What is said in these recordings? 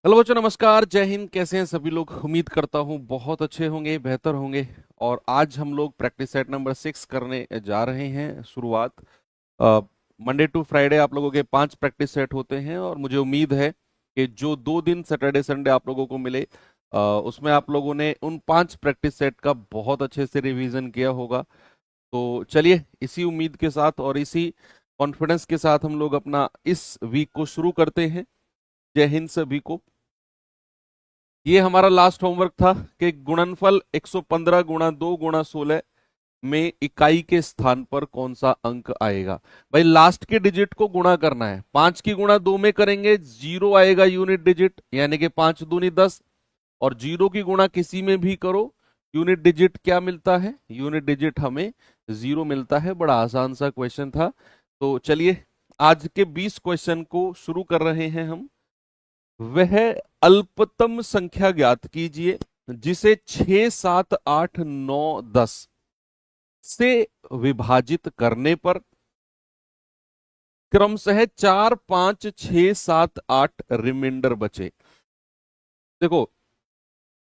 Hello बच्चों, नमस्कार, जय हिंद। कैसे हैं सभी लोग? उम्मीद करता हूँ बहुत अच्छे होंगे, बेहतर होंगे। और आज हम लोग प्रैक्टिस सेट नंबर 6 करने जा रहे हैं शुरुआत। मंडे टू फ्राइडे आप लोगों के 5 प्रैक्टिस सेट होते हैं और मुझे उम्मीद है कि जो 2 दिन सैटरडे संडे आप लोगों को मिले उसमें आप लोगों ने उन 5 प्रैक्टिस सेट का बहुत अच्छे से रिवीजन किया होगा। तो चलिए, इसी उम्मीद के साथ और इसी कॉन्फिडेंस के साथ हम लोग अपना इस वीक को शुरू करते हैं। जय हिंद सभी को। ये हमारा लास्ट होमवर्क था कि गुणनफल 115 गुणा 2 गुणा 16 में इकाई के स्थान पर कौन सा अंक आएगा। भाई लास्ट के डिजिट को गुणा करना है। 5 की गुणा 2 में करेंगे, 0 आएगा यूनिट डिजिट, यानी कि 5 दूनी 10। और 0 की गुणा किसी में भी करो, यूनिट डिजिट क्या मिलता है? यूनिट डिजिट हमें 0 मिलता है। बड़ा आसान सा क्वेश्चन था। तो चलिए, आज के 20 क्वेश्चन को शुरू कर रहे हैं हम। वह अल्पतम संख्या ज्ञात कीजिए जिसे 6, 7, 8, 9, 10 से विभाजित करने पर क्रमशः 4, 5, 6, 7, 8 रिमाइंडर बचे। देखो,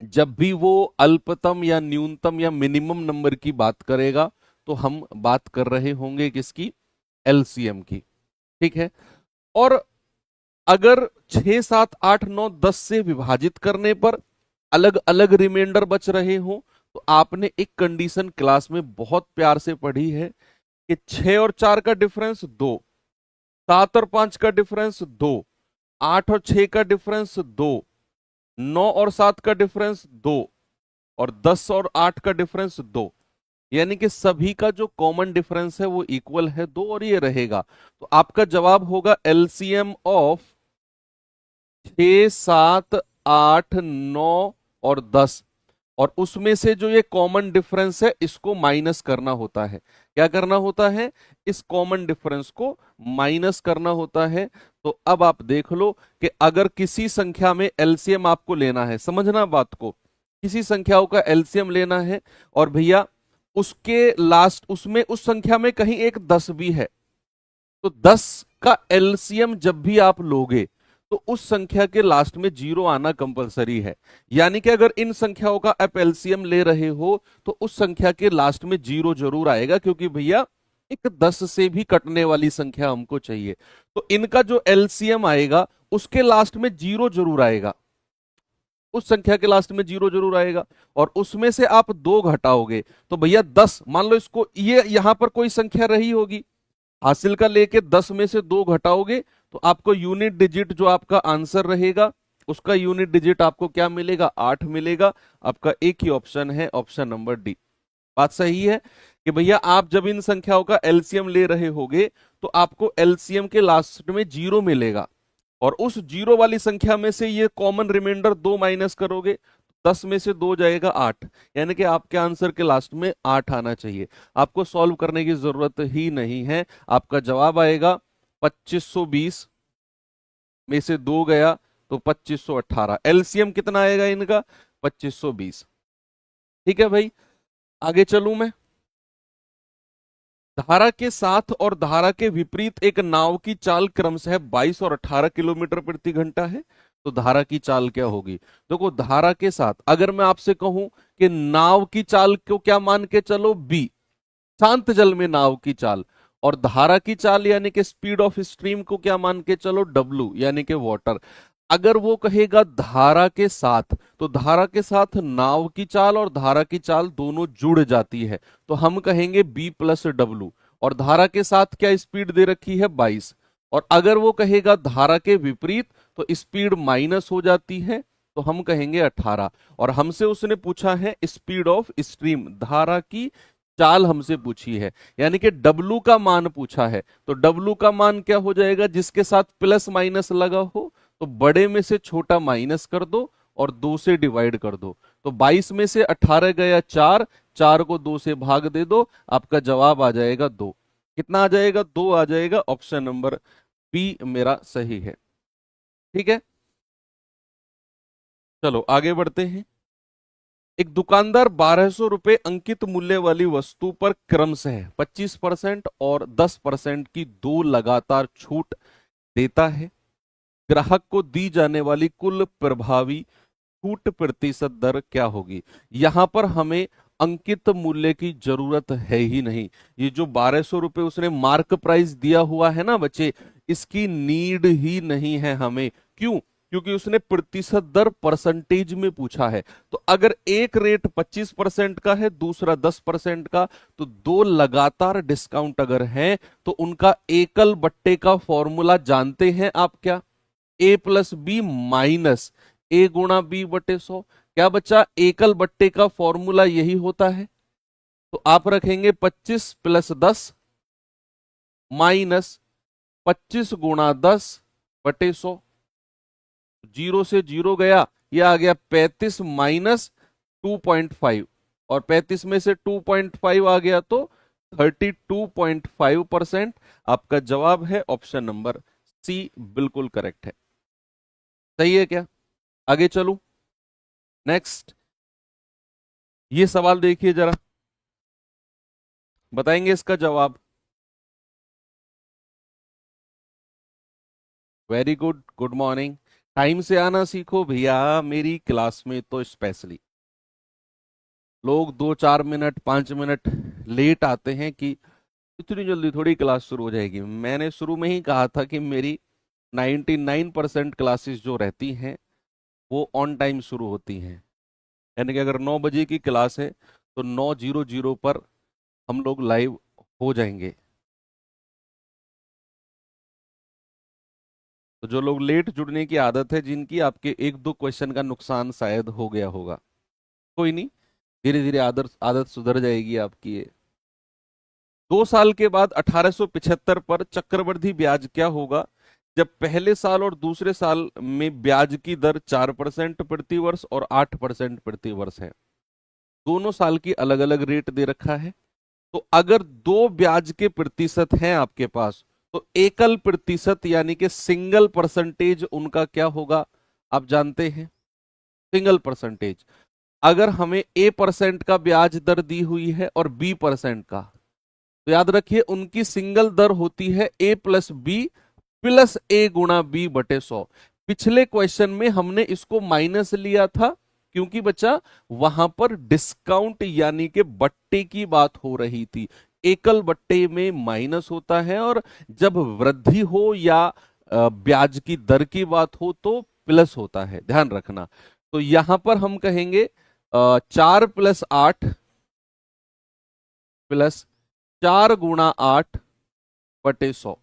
जब भी वो अल्पतम या न्यूनतम या मिनिमम नंबर की बात करेगा तो हम बात कर रहे होंगे किसकी? एलसीएम की। ठीक है। और अगर 6, 7, 8, 9, 10 से विभाजित करने पर अलग अलग रिमाइंडर बच रहे हो तो आपने एक कंडीशन क्लास में बहुत प्यार से पढ़ी है कि 6 और 4 का डिफरेंस 2, 7 और 5 का डिफरेंस 2, 8 और 6 का डिफरेंस 2, 9 और 7 का डिफरेंस 2 और 10 और 8 का डिफरेंस 2। यानी कि सभी का जो कॉमन डिफरेंस है वो इक्वल है 2 और ये रहेगा। तो आपका जवाब होगा एलसीएम ऑफ 6, 7, 8, 9 और 10। और उसमें से जो ये कॉमन डिफरेंस है इसको माइनस करना होता है। क्या करना होता है? इस कॉमन डिफरेंस को माइनस करना होता है। तो अब आप देख लो कि अगर किसी संख्या में एलसीएम आपको लेना है, समझना बात को, किसी संख्याओं का एलसीएम लेना है और भैया उसके लास्ट उसमें उस संख्या में कहीं एक 10 भी है, तो 10 का एलसीएम जब भी आप लोगे तो उस संख्या के लास्ट में 0 आना कंपलसरी है। यानी कि अगर इन संख्याओं का आप एलसीएम ले रहे हो तो उस संख्या के लास्ट में 0 जरूर आएगा, क्योंकि भैया एक 10 से भी कटने वाली संख्या हमको चाहिए। तो इनका जो एलसीएम आएगा उसके लास्ट में 0 जरूर आएगा, उस संख्या के लास्ट में 0 जरूर आएगा। और उसमें से आप 2 घटाओगे तो भैया 10, मान लो इसको, ये यहां पर कोई संख्या रही होगी, हासिल का लेके 10 में से 2 घटाओगे तो आपको यूनिट डिजिट जो आपका आंसर रहेगा उसका यूनिट डिजिट आपको क्या मिलेगा? 8 मिलेगा। आपका एक ही ऑप्शन है, ऑप्शन नंबर डी। बात सही है कि भैया आप जब इन संख्याओं का एलसीएम ले रहे होगे तो आपको एलसीएम के लास्ट में 0 मिलेगा और उस 0 वाली संख्या में से ये कॉमन रिमाइंडर 2 माइनस करोगे, 10 में से 2 जाएगा 8, यानी कि आपके आंसर के लास्ट में 8 आना चाहिए। आपको सॉल्व करने की जरूरत ही नहीं है। आपका जवाब आएगा 2520 में से 2 गया तो 2518। एलसीएम कितना आएगा इनका? 2520। ठीक है भाई, आगे चलूं मैं। धारा के साथ और धारा के विपरीत एक नाव की चाल क्रमशः 22 और 18 किलोमीटर प्रति घंटा है। तो धारा की चाल क्या होगी? देखो, धारा के साथ अगर मैं आपसे कहूं कि नाव की चाल को क्या मान के चलो? बी, शांत जल में नाव की चाल। और धारा की चाल यानी कि स्पीड ऑफ स्ट्रीम को क्या मान के चलो? डब्लू, यानी कि वाटर। अगर वो कहेगा धारा के साथ, तो धारा के साथ नाव की चाल और धारा की चाल दोनों जुड़ जाती है, तो हम कहेंगे बी प्लस डब्लू। और धारा के साथ क्या स्पीड दे रखी है? 22। और अगर वो कहेगा धारा के विपरीत तो स्पीड माइनस हो जाती है, तो हम कहेंगे 18। और हमसे उसने पूछा है स्पीड ऑफ स्ट्रीम, धारा की चाल हमसे पूछी है, यानी कि डब्लू का मान पूछा है। तो डब्लू का मान क्या हो जाएगा? जिसके साथ प्लस माइनस लगा हो तो बड़े में से छोटा माइनस कर दो और 2 से डिवाइड कर दो। तो 22 में से 18 गया 4, 4 को 2 से भाग दे दो, आपका जवाब आ जाएगा 2। कितना आ जाएगा? 2 आ जाएगा। ऑप्शन नंबर बी मेरा सही है। ठीक है, चलो आगे बढ़ते हैं। एक दुकानदार 1200 रुपए अंकित मूल्य वाली वस्तु पर क्रमशः 25% और 10% की 2 लगातार छूट देता है। ग्राहक को दी जाने वाली कुल प्रभावी छूट प्रतिशत दर क्या होगी। यहां पर हमें अंकित मूल्य की जरूरत है ही नहीं। ये जो 1200 रुपए उसने मार्क प्राइस दिया हुआ है ना बच्चे, इसकी नीड ही नहीं है हमें। क्यों? क्योंकि उसने प्रतिशत दर परसेंटेज में पूछा है। तो अगर एक रेट 25% का है, दूसरा 10% का, तो दो लगातार डिस्काउंट अगर हैं तो उनका एकल बट्टे का फॉर्मूला जानते हैं आप क्या? ए प्लस बी माइनस ए गुणा बी बटे 100। क्या बच्चा? एकल बट्टे का फॉर्मूला यही होता है। तो आप रखेंगे 25 प्लस 10 माइनस 25 गुणा 10 बटे 100। जीरो से जीरो गया, यह आ गया 35 माइनस 2.5, और 35 में से 2.5 आ गया तो 32.5%। आपका जवाब है ऑप्शन नंबर सी, बिल्कुल करेक्ट है। सही है क्या? आगे चलूं, नेक्स्ट। ये सवाल देखिए जरा, बताएंगे इसका जवाब। Very good, good morning. Time से आना सीखो भैया, मेरी क्लास में तो स्पेशली लोग 2-4 मिनट 5 मिनट लेट आते हैं कि इतनी जल्दी थोड़ी क्लास शुरू हो जाएगी। मैंने शुरू में ही कहा था कि मेरी 99% क्लासेस जो रहती हैं वो ऑन टाइम शुरू होती हैं। यानी कि अगर 9 बजे की क्लास है तो 9:00 पर हम लोग लाइव हो जाएंगे। तो जो लोग लेट जुड़ने की आदत है, जिनकी, आपके एक दो क्वेश्चन का नुकसान शायद हो गया होगा। कोई नहीं, धीरे धीरे आदत आदत सुधर जाएगी आपकी। ये 2 साल के बाद 1875 पर चक्रवृद्धि ब्याज क्या होगा जब पहले साल और दूसरे साल में ब्याज की दर 4% प्रति वर्ष और 8% प्रति वर्ष है। दोनों साल की अलग अलग रेट दे रखा है। तो अगर दो ब्याज के प्रतिशत हैं आपके पास, तो एकल प्रतिशत यानी कि सिंगल परसेंटेज उनका क्या होगा आप जानते हैं? Single percentage. अगर हमें A% का ब्याज दर दी हुई है और B% का, तो याद रखिए उनकी सिंगल दर होती है A प्लस बी प्लस ए गुणा बी बटे 100। पिछले क्वेश्चन में हमने इसको माइनस लिया था, क्योंकि बच्चा वहां पर डिस्काउंट यानी कि बट्टे की बात हो रही थी। एकल बट्टे में माइनस होता है, और जब वृद्धि हो या ब्याज की दर की बात हो तो प्लस होता है, ध्यान रखना। तो यहां पर हम कहेंगे 4+8 प्लस 4 गुणा 8 बटे 100।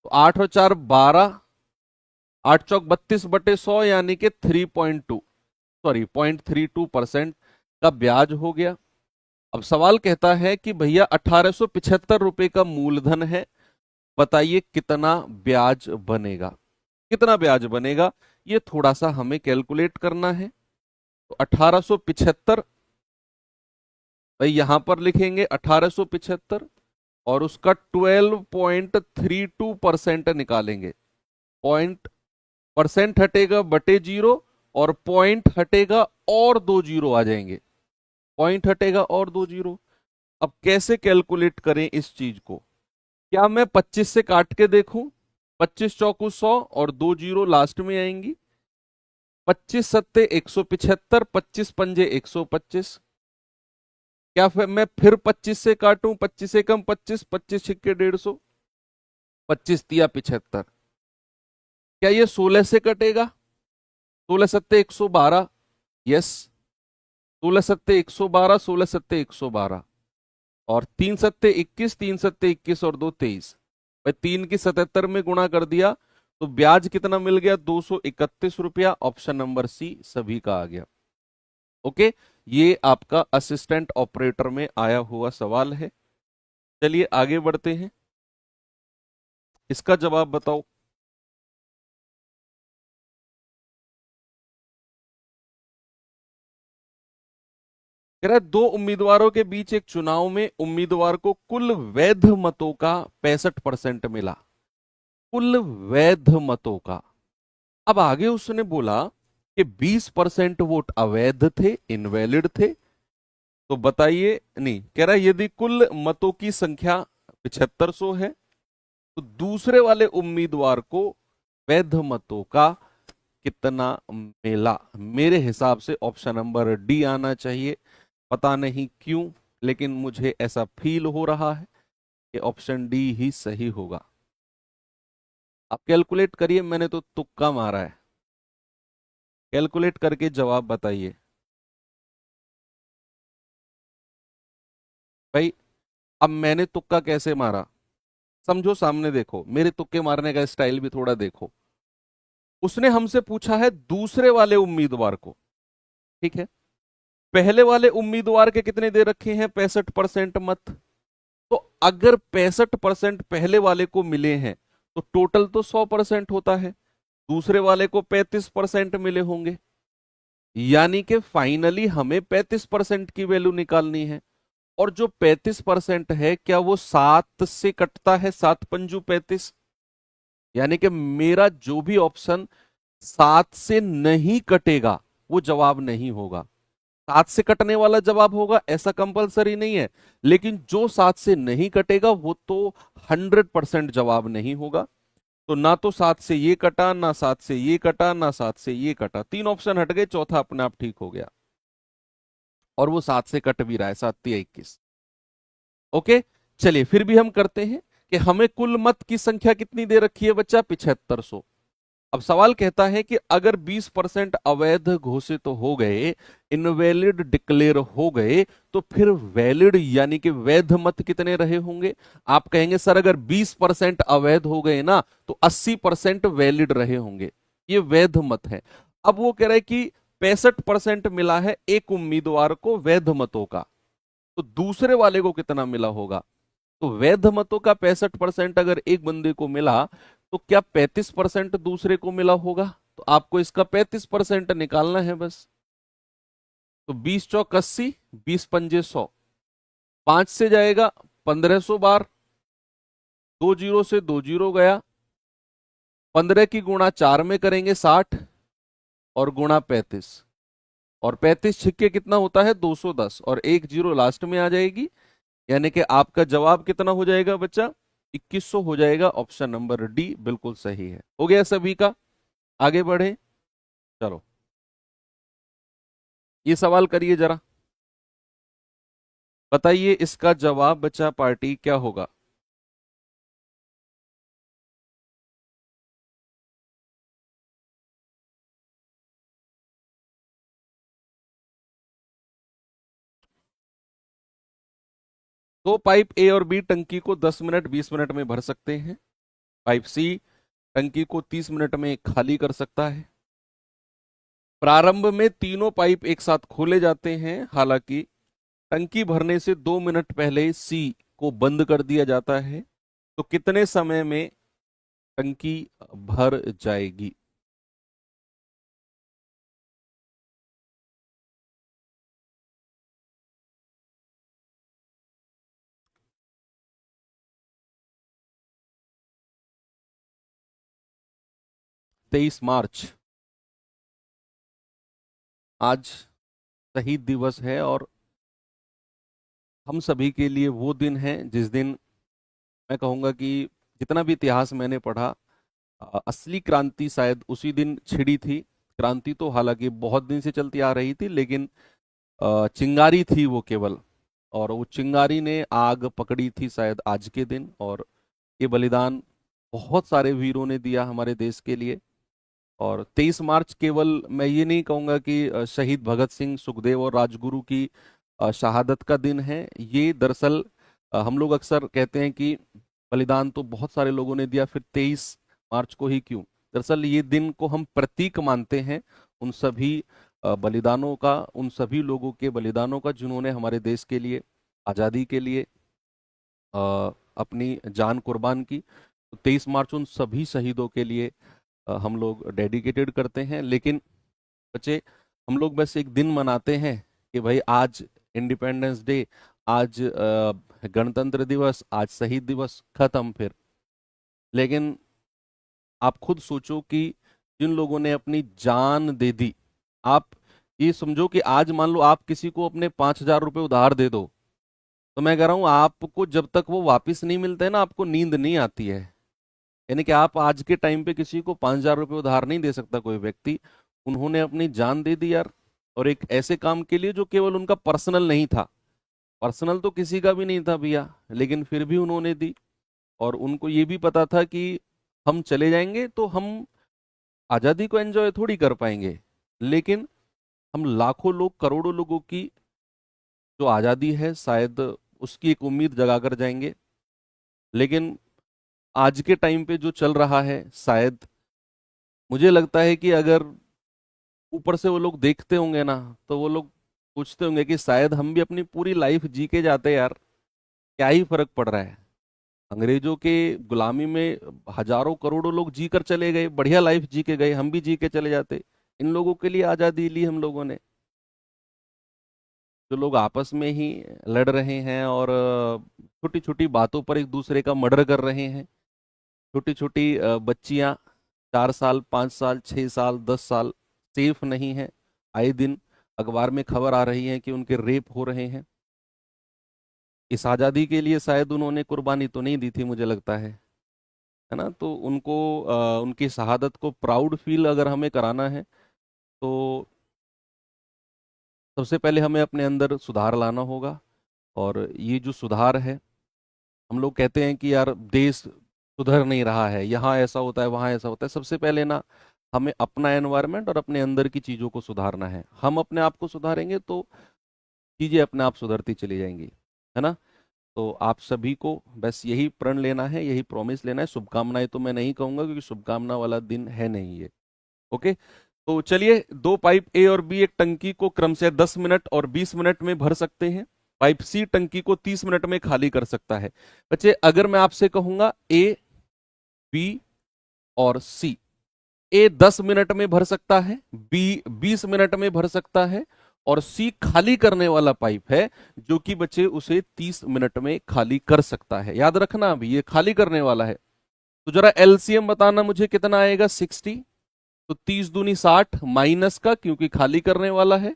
तो 8 और 4 12, 8 चौक 32 बटे 100 यानी कि 0.32% का ब्याज हो गया। अब सवाल कहता है कि भैया 1875 रुपए का मूलधन है, बताइए कितना ब्याज बनेगा। कितना ब्याज बनेगा ये थोड़ा सा हमें कैलकुलेट करना है। तो 1875, भाई यहां पर लिखेंगे 1875 और उसका 12.32% निकालेंगे। पॉइंट परसेंट हटेगा बटे जीरो, और पॉइंट हटेगा और 2 जीरो आ जाएंगे। पॉइंट हटेगा और 2 जीरो। अब कैसे कैलकुलेट करें इस चीज को? क्या मैं 25 से काट के देखूं? 25 चौकू 100 और 2 जीरो लास्ट में आएंगी। 25 सत्ते 175, 25 पंजे 125। क्या मैं फिर 25 से काटूं? 25 से कम 25, 25 छिक्के 150, 25 तिया 75। क्या ये 16 से कटेगा? 16 सत्ते 112, यस। 16 सत्ते 112, 16 सत्ते 112, और 3 सत्ते 21, 3 सत्ते 21 और 2 23। भाई 3 की 77 में गुणा कर दिया तो ब्याज कितना मिल गया? 231 रुपया। ऑप्शन नंबर सी सभी का आ गया। ओके, ये आपका असिस्टेंट ऑपरेटर में आया हुआ सवाल है। चलिए आगे बढ़ते हैं, इसका जवाब बताओ। कह रहा है, दो उम्मीदवारों के बीच एक चुनाव में उम्मीदवार को कुल वैध मतों का 65% मिला। कुल वैध मतों का। अब आगे उसने बोला कि 20% वोट अवैध थे, इनवैलिड थे। तो बताइए, नहीं कह रहा है यदि कुल मतों की संख्या 7500 है तो दूसरे वाले उम्मीदवार को वैध मतों का कितना मिला? मेरे हिसाब से ऑप्शन नंबर डी आना चाहिए। पता नहीं क्यों, लेकिन मुझे ऐसा फील हो रहा है कि ऑप्शन डी ही सही होगा। आप कैलकुलेट करिए, मैंने तो तुक्का मारा है। कैलकुलेट करके जवाब बताइए भाई। अब मैंने तुक्का कैसे मारा, समझो, सामने देखो, मेरे तुक्के मारने का स्टाइल भी थोड़ा देखो। उसने हमसे पूछा है दूसरे वाले उम्मीदवार को, ठीक है। पहले वाले उम्मीदवार के कितने दे रखे हैं? 65% मत। तो अगर 65% पहले वाले को मिले हैं तो टोटल तो 100% होता है। दूसरे वाले को 35% मिले होंगे, यानी कि फाइनली हमें 35% की वैल्यू निकालनी है। और जो 35% है, क्या वो 7 से कटता है? 7 पंजू 35। यानी कि मेरा जो भी ऑप्शन 7 से नहीं कटेगा वो जवाब नहीं होगा। 7 से कटने वाला जवाब होगा ऐसा कंपलसरी नहीं है, लेकिन जो 7 से नहीं कटेगा वो तो 100% जवाब नहीं होगा। तो ना तो 7 से ये कटा, ना 7 से ये कटा, ना 7 से ये कटा, तीन ऑप्शन हट गए, चौथा अपने आप ठीक हो गया। और वो 7 से कट भी रहा है, 7 या 21। ओके, चलिए फिर भी हम करते हैं कि हमें कुल मत की संख्या कितनी दे रखी है बच्चा? 7500। अब सवाल कहता है कि अगर 20% अवैध घोषित हो गए, इनवैलिड डिक्लेयर हो गए, तो फिर वैलिड यानी कि वैध मत कितने रहे होंगे? आप कहेंगे सर अगर 20% अवैध हो गए ना तो 80% वैलिड रहे होंगे, ये वैध मत है। अब वो कह रहा है कि 65% मिला है एक उम्मीदवार को वैध मतों का, तो दूसरे वाले को कितना मिला होगा? तो वैध मतों का 65% अगर एक बंदे को मिला, तो क्या 35% दूसरे को मिला होगा? तो आपको इसका 35% निकालना है बस। तो 20 चौक 80, 20 पंजे 100, 5 से जाएगा 1500 बार, 2 जीरो से 2 जीरो गया, 15 की गुणा 4 में करेंगे 60, और गुणा 35, और 35 छिक्के कितना होता है? 210, और एक जीरो लास्ट में आ जाएगी। यानी कि आपका जवाब कितना हो जाएगा बच्चा? 2100 हो जाएगा। ऑप्शन नंबर डी बिल्कुल सही है। हो गया सभी का? आगे बढ़े, चलो ये सवाल करिए जरा, बताइए इसका जवाब बच्चा पार्टी क्या होगा? दो पाइप ए और बी टंकी को 10 मिनट 20 मिनट में भर सकते हैं। पाइप सी टंकी को 30 मिनट में खाली कर सकता है। प्रारंभ में तीनों पाइप एक साथ खोले जाते हैं, हालांकि टंकी भरने से 2 मिनट पहले सी को बंद कर दिया जाता है। तो कितने समय में टंकी भर जाएगी? तेईस मार्च आज शहीद दिवस है, और हम सभी के लिए वो दिन है जिस दिन, मैं कहूंगा कि जितना भी इतिहास मैंने पढ़ा, असली क्रांति शायद उसी दिन छिड़ी थी। क्रांति तो हालांकि बहुत दिन से चलती आ रही थी, लेकिन चिंगारी थी वो केवल, और वो चिंगारी ने आग पकड़ी थी शायद आज के दिन। और ये बलिदान बहुत सारे वीरों ने दिया हमारे देश के लिए। और 23 मार्च केवल मैं ये नहीं कहूँगा कि शहीद भगत सिंह, सुखदेव और राजगुरु की शहादत का दिन है। ये दरअसल हम लोग अक्सर कहते हैं कि बलिदान तो बहुत सारे लोगों ने दिया, फिर 23 मार्च को ही क्यों? दरअसल ये दिन को हम प्रतीक मानते हैं उन सभी बलिदानों का, उन सभी लोगों के बलिदानों का जिन्होंने हमारे देश के लिए, आज़ादी के लिए अपनी जान कुर्बान की। तो 23 मार्च उन सभी शहीदों के लिए हम लोग डेडिकेटेड करते हैं। लेकिन बच्चे, हम लोग बस एक दिन मनाते हैं कि भाई आज इंडिपेंडेंस डे, आज गणतंत्र दिवस, आज शहीद दिवस, खत्म फिर। लेकिन आप खुद सोचो कि जिन लोगों ने अपनी जान दे दी, आप ये समझो कि आज मान लो आप किसी को अपने 5000 रुपये उधार दे दो, तो मैं कह रहा हूं आपको जब तक वो वापस नहीं मिलते हैं ना, आपको नींद नहीं आती है। यानी कि आप आज के टाइम पे किसी को 5,000 रुपये उधार नहीं दे सकता कोई व्यक्ति। उन्होंने अपनी जान दे दी यार, और एक ऐसे काम के लिए जो केवल उनका पर्सनल नहीं था। पर्सनल तो किसी का भी नहीं था भैया, लेकिन फिर भी उन्होंने दी। और उनको ये भी पता था कि हम चले जाएंगे तो हम आज़ादी को एंजॉय थोड़ी कर पाएंगे, लेकिन हम लाखों लोग, करोड़ों लोगों की जो आज़ादी है शायद उसकी एक उम्मीद जगा कर जाएंगे। लेकिन आज के टाइम पे जो चल रहा है, शायद मुझे लगता है कि अगर ऊपर से वो लोग देखते होंगे ना, तो वो लोग पूछते होंगे कि शायद हम भी अपनी पूरी लाइफ जी के जाते यार, क्या ही फर्क पड़ रहा है। अंग्रेजों के गुलामी में हजारों करोड़ों लोग जी कर चले गए, बढ़िया लाइफ जी के गए, हम भी जी के चले जाते। इन लोगों के लिए आज़ादी ली हम लोगों ने। जो लोग आपस में ही लड़ रहे हैं और छोटी छोटी बातों पर एक दूसरे का मर्डर कर रहे हैं। छोटी छोटी बच्चियां 4 साल, 5 साल, 6 साल, 10 साल सेफ नहीं है। आए दिन अखबार में खबर आ रही है कि उनके रेप हो रहे हैं। इस आज़ादी के लिए शायद उन्होंने कुर्बानी तो नहीं दी थी, मुझे लगता है ना। तो उनको उनकी शहादत को प्राउड फील अगर हमें कराना है, तो सबसे पहले हमें अपने अंदर सुधार लाना होगा। और ये जो सुधार है, हम लोग कहते हैं कि यार देश सुधर नहीं रहा है, यहाँ ऐसा होता है, वहाँ ऐसा होता है। सबसे पहले ना हमें अपना एनवायरनमेंट और अपने अंदर की चीज़ों को सुधारना है। हम अपने आप को सुधारेंगे तो चीज़ें अपने आप सुधरती चली जाएंगी, है ना। तो आप सभी को बस यही प्रण लेना है, यही प्रॉमिस लेना है। शुभकामनाएं तो मैं नहीं कहूंगा, क्योंकि शुभकामना वाला दिन है नहीं ये। ओके, तो चलिए, दो पाइप ए और बी एक टंकी को क्रम से 10 मिनट और 20 मिनट में भर सकते हैं। पाइप सी टंकी को 30 मिनट में खाली कर सकता है। बच्चे, अगर मैं आपसे कहूंगा ए, बी और सी, ए 10 मिनट में भर सकता है, बी 20 मिनट में भर सकता है, और सी खाली करने वाला पाइप है जो कि बच्चे उसे 30 मिनट में खाली कर सकता है। याद रखना, अभी ये खाली करने वाला है। तो जरा एलसीएम बताना मुझे कितना आएगा। 60, तो 30 दूनी 60 माइनस का, क्योंकि खाली करने वाला है,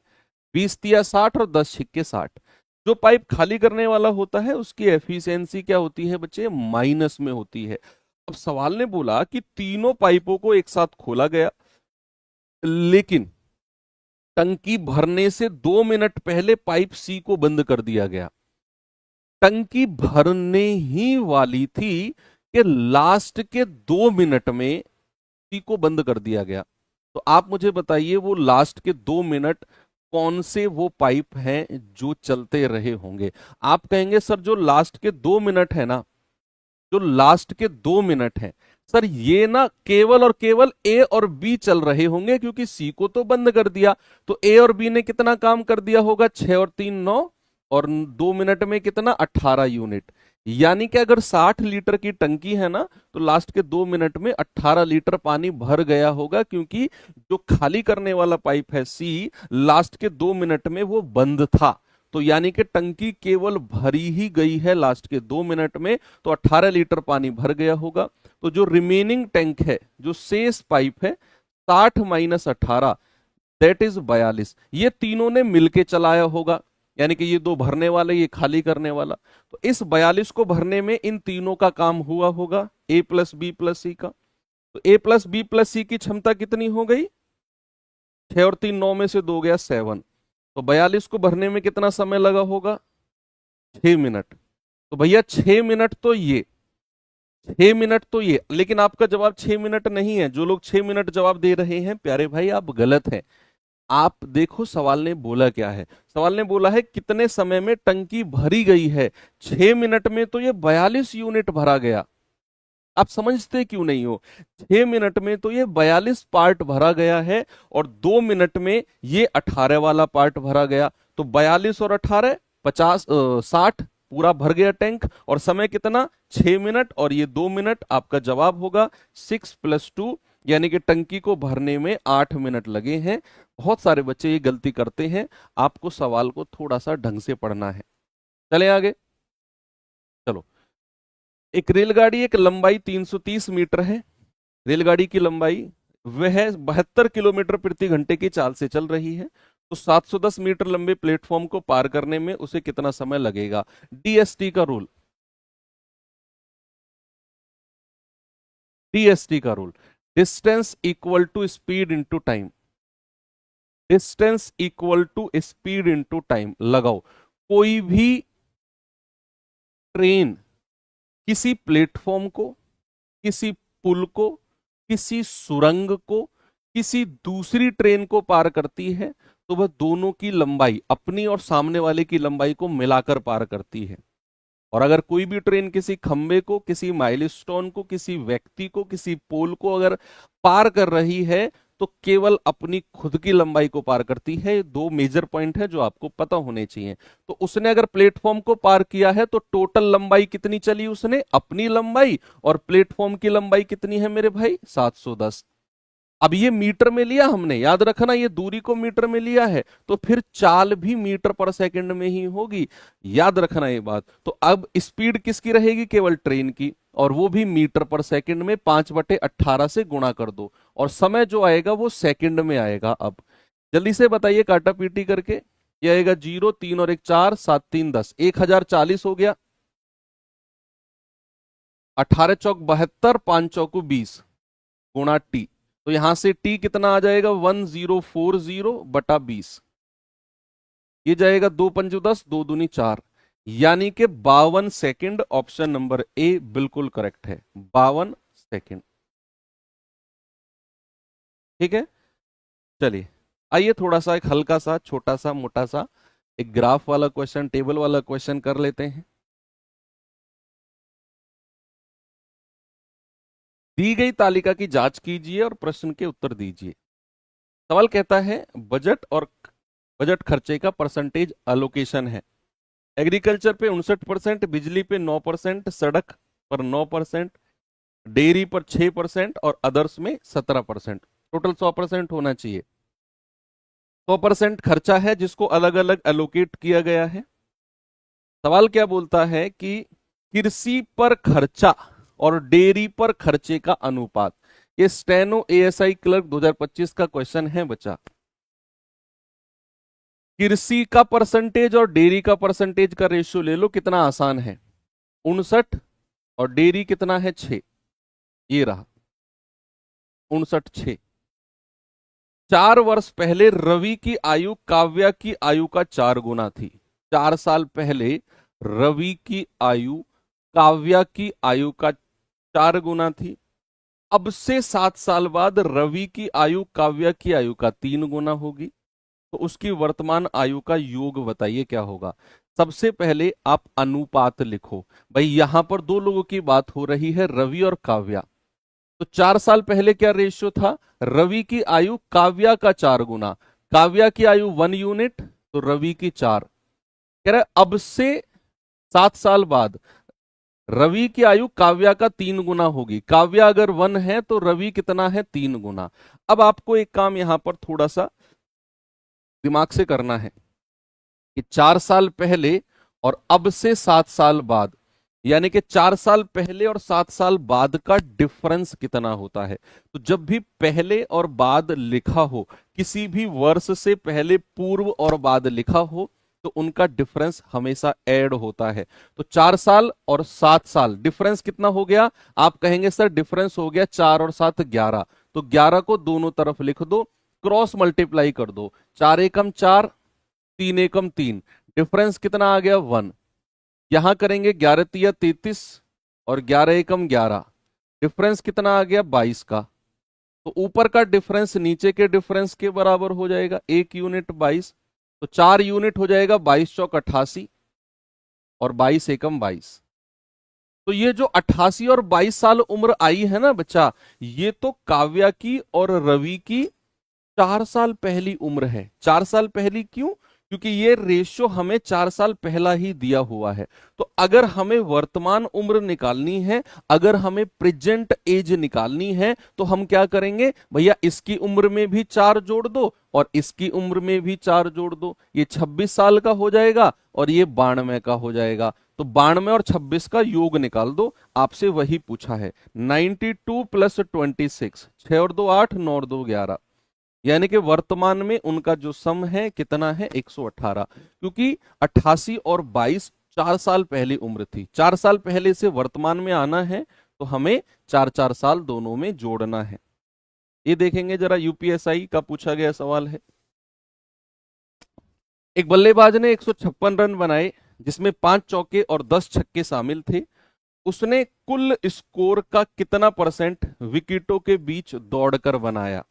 20 तिया 60 और 10 छिक्के 60। जो पाइप खाली करने वाला होता है उसकी एफिशिएंसी क्या होती है बच्चे, माइनस में होती है। अब सवाल ने बोला कि तीनों पाइपों को एक साथ खोला गया, लेकिन टंकी भरने से 2 मिनट पहले पाइप सी को बंद कर दिया गया। टंकी भरने ही वाली थी कि लास्ट के 2 मिनट में सी को बंद कर दिया गया। तो आप मुझे बताइए, वो लास्ट के 2 मिनट कौन से वो पाइप हैं जो चलते रहे होंगे। आप कहेंगे सर जो लास्ट के 2 मिनट है ना, जो लास्ट के 2 मिनट हैं, सर ये ना केवल और केवल ए और बी चल रहे होंगे, क्योंकि सी को तो बंद कर दिया। तो ए और बी ने कितना काम कर दिया होगा, 6 और 3 9, और 2 मिनट में कितना, 18 यूनिट। यानी कि अगर 60 लीटर की टंकी है ना, तो लास्ट के 2 मिनट में 18 लीटर पानी भर गया होगा, क्योंकि जो खाली करने वाला पाइप है सी, लास्ट के 2 मिनट में वो बंद था। तो यानी कि टंकी केवल भरी ही गई है लास्ट के 2 मिनट में, तो 18 लीटर पानी भर गया होगा। तो जो रिमेनिंग टैंक है, जो शेष पाइप है, 60 माइनस 18, दैट इज 42। ये तीनों ने मिलके चलाया होगा, यानी कि ये दो भरने वाले, ये खाली करने वाला। तो इस 42 को भरने में इन तीनों का काम हुआ होगा, ए प्लस बी प्लस सी का। तो ए प्लस बी प्लस सी की क्षमता कितनी हो गई, 6 और 3 9 में से 2 गया 7। तो 42 को भरने में कितना समय लगा होगा, 6 मिनट। तो भैया 6 मिनट तो ये, 6 मिनट तो ये, लेकिन आपका जवाब 6 मिनट नहीं है। जो लोग 6 मिनट जवाब दे रहे हैं प्यारे भाई, आप गलत हैं। आप देखो सवाल ने बोला क्या है। सवाल ने बोला है कितने समय में टंकी भरी गई है। 6 मिनट में तो ये 42 यूनिट भरा गया। आप समझते क्यों नहीं हो, 6 मिनट में तो ये 42 पार्ट भरा गया है, और 2 मिनट में ये 18 वाला पार्ट भरा गया। तो 42 और 18 50, 60 पूरा भर गया टैंक। और समय कितना, 6 मिनट, और ये 2 मिनट। आपका जवाब होगा 6 + 2, यानी कि टंकी को भरने में 8 मिनट लगे हैं। बहुत सारे बच्चे ये गलती करते हैं, आपको सवाल को थोड़ा सा ढंग से पढ़ना है। चले आगे, चलो। एक रेलगाड़ी, एक लंबाई 330 मीटर है। रेलगाड़ी की लंबाई वह 72 किलोमीटर प्रति घंटे की चाल से चल रही है। तो 710 मीटर लंबे प्लेटफॉर्म को पार करने में उसे कितना समय लगेगा। डीएसटी का रूल, डीएसटी का rule, distance equal to speed into time, distance equal to speed into time लगाओ। कोई भी ट्रेन किसी प्लेटफॉर्म को, किसी पुल को, किसी सुरंग को, किसी दूसरी ट्रेन को पार करती है तो वह दोनों की लंबाई, अपनी और सामने वाले की लंबाई को मिलाकर पार करती है। और अगर कोई भी ट्रेन किसी खंबे को, किसी माइलस्टोन को, किसी व्यक्ति को, किसी पोल को अगर पार कर रही है तो केवल अपनी खुद की लंबाई को पार करती है। दो मेजर पॉइंट है जो आपको पता होने चाहिए। तो उसने अगर प्लेटफॉर्म को पार किया है तो टोटल लंबाई कितनी चली उसने, अपनी लंबाई, और प्लेटफॉर्म की लंबाई कितनी है मेरे भाई, 710। अब ये मीटर में लिया हमने, याद रखना ये दूरी को मीटर में लिया है, तो फिर चाल भी मीटर पर सेकंड में ही होगी, याद रखना ये बात। तो अब स्पीड किसकी रहेगी, केवल ट्रेन की, और वो भी मीटर पर सेकंड में 5/18 से गुणा कर दो, और समय जो आएगा वो सेकंड में आएगा। अब जल्दी से बताइए काटा पीटी करके, ये आएगा 0, 3 और 1 4, 7 3 10, 1040 हो गया। 18 चौक 72, 5 चौक 20 गुणा टी, तो यहां से टी कितना आ जाएगा, 1040/20, ये जाएगा 2 पंचू 10, 2 दूनी 4, यानी कि 52 सेकंड। ऑप्शन नंबर ए बिल्कुल करेक्ट है, 52 सेकंड। ठीक है, चलिए आइए थोड़ा सा एक हल्का सा छोटा सा मोटा सा एक ग्राफ वाला क्वेश्चन, टेबल वाला क्वेश्चन कर लेते हैं। दी गई तालिका की जांच कीजिए और प्रश्न के उत्तर दीजिए। सवाल कहता है बजट और बजट खर्चे का परसेंटेज अलोकेशन है। एग्रीकल्चर पे 59%, बिजली पे 9%, सड़क पर 9%, डेयरी पर 6% और अदर्स में 17%। टोटल 100% होना चाहिए। 100% खर्चा है जिसको अलग अलग एलोकेट किया गया है। सवाल क्या बोलता है कि कृषि पर खर्चा और डेयरी पर खर्चे का अनुपात। ये स्टेनो एएसआई क्लर्क 2025 का क्वेश्चन है बच्चा। कृषि का परसेंटेज और डेयरी का परसेंटेज का रेशियो ले लो, कितना आसान है, 59 और डेयरी कितना है 6, ये रहा 59 6। 4 वर्ष पहले रवि की आयु काव्या की आयु का 4 गुना थी। 4 साल पहले रवि की आयु काव्या की आयु का 4 गुना थी। अब से 7 साल बाद रवि की आयु काव्या की आयु का 3 गुना होगी, तो उसकी वर्तमान आयु का योग बताइए क्या होगा। सबसे पहले आप अनुपात लिखो भाई, यहां पर दो लोगों की बात हो रही है, रवि और काव्या। तो 4 साल पहले क्या रेशियो था, रवि की आयु काव्या का 4 गुना, काव्या की आयु 1 यूनिट तो रवि की 4। कह रहा है अब से 7 साल बाद रवि की आयु काव्या का 3 गुना होगी। काव्या अगर 1 है तो रवि कितना है, 3 गुना। अब आपको एक काम यहां पर थोड़ा सा दिमाग से करना है कि 4 साल पहले और अब से 7 साल बाद, यानी कि 4 साल पहले और 7 साल बाद का डिफरेंस कितना होता है। तो जब भी पहले और बाद लिखा हो, किसी भी वर्ष से पहले पूर्व और बाद लिखा हो, तो उनका डिफरेंस हमेशा ऐड होता है। तो 4 साल और 7 साल डिफरेंस कितना हो गया, आप कहेंगे सर डिफरेंस हो गया 4 और 7 11, तो 11 को दोनों तरफ लिख दो, क्रॉस मल्टीप्लाई कर दो, 4 एकम 4, 3 एकम 3, डिफरेंस कितना आ गया 1। यहां करेंगे 11 तिया 33 और 11 एकम 11, डिफरेंस कितना आ गया 22 का। तो ऊपर का डिफरेंस नीचे के डिफरेंस के बराबर हो जाएगा, 1 यूनिट 22, तो 4 यूनिट हो जाएगा, 22 चौक 88 और 22 एकम 22। तो ये जो 88 और 22 साल उम्र आई है ना बच्चा, ये तो काव्या की और रवि की 4 साल पहली उम्र है। 4 साल पहली क्यों, क्योंकि ये रेशियो हमें 4 साल पहला ही दिया हुआ है। तो अगर हमें वर्तमान उम्र निकालनी है, अगर हमें प्रेजेंट एज निकालनी है, तो हम क्या करेंगे भैया, इसकी उम्र में भी 4 जोड़ दो और इसकी उम्र में भी 4 जोड़ दो, ये 26 साल का हो जाएगा और ये 92 का हो जाएगा। तो 92 और 26 का योग निकाल दो, आपसे वही पूछा है। 92 + 26, 6 और 2 8, 9 और 2 11, यानी कि वर्तमान में उनका जो सम है कितना है 118, क्योंकि 88 और 22 4 साल पहले उम्र थी। 4 साल पहले से वर्तमान में आना है तो हमें 4-4 साल दोनों में जोड़ना है। ये देखेंगे जरा, यूपीएसआई का पूछा गया सवाल है। एक बल्लेबाज ने 156 रन बनाए जिसमें 5 चौके और 10 छक्के शामिल थे। उसने कुल स्कोर का कितना परसेंट विकेटों के बीच दौड़कर बनाया?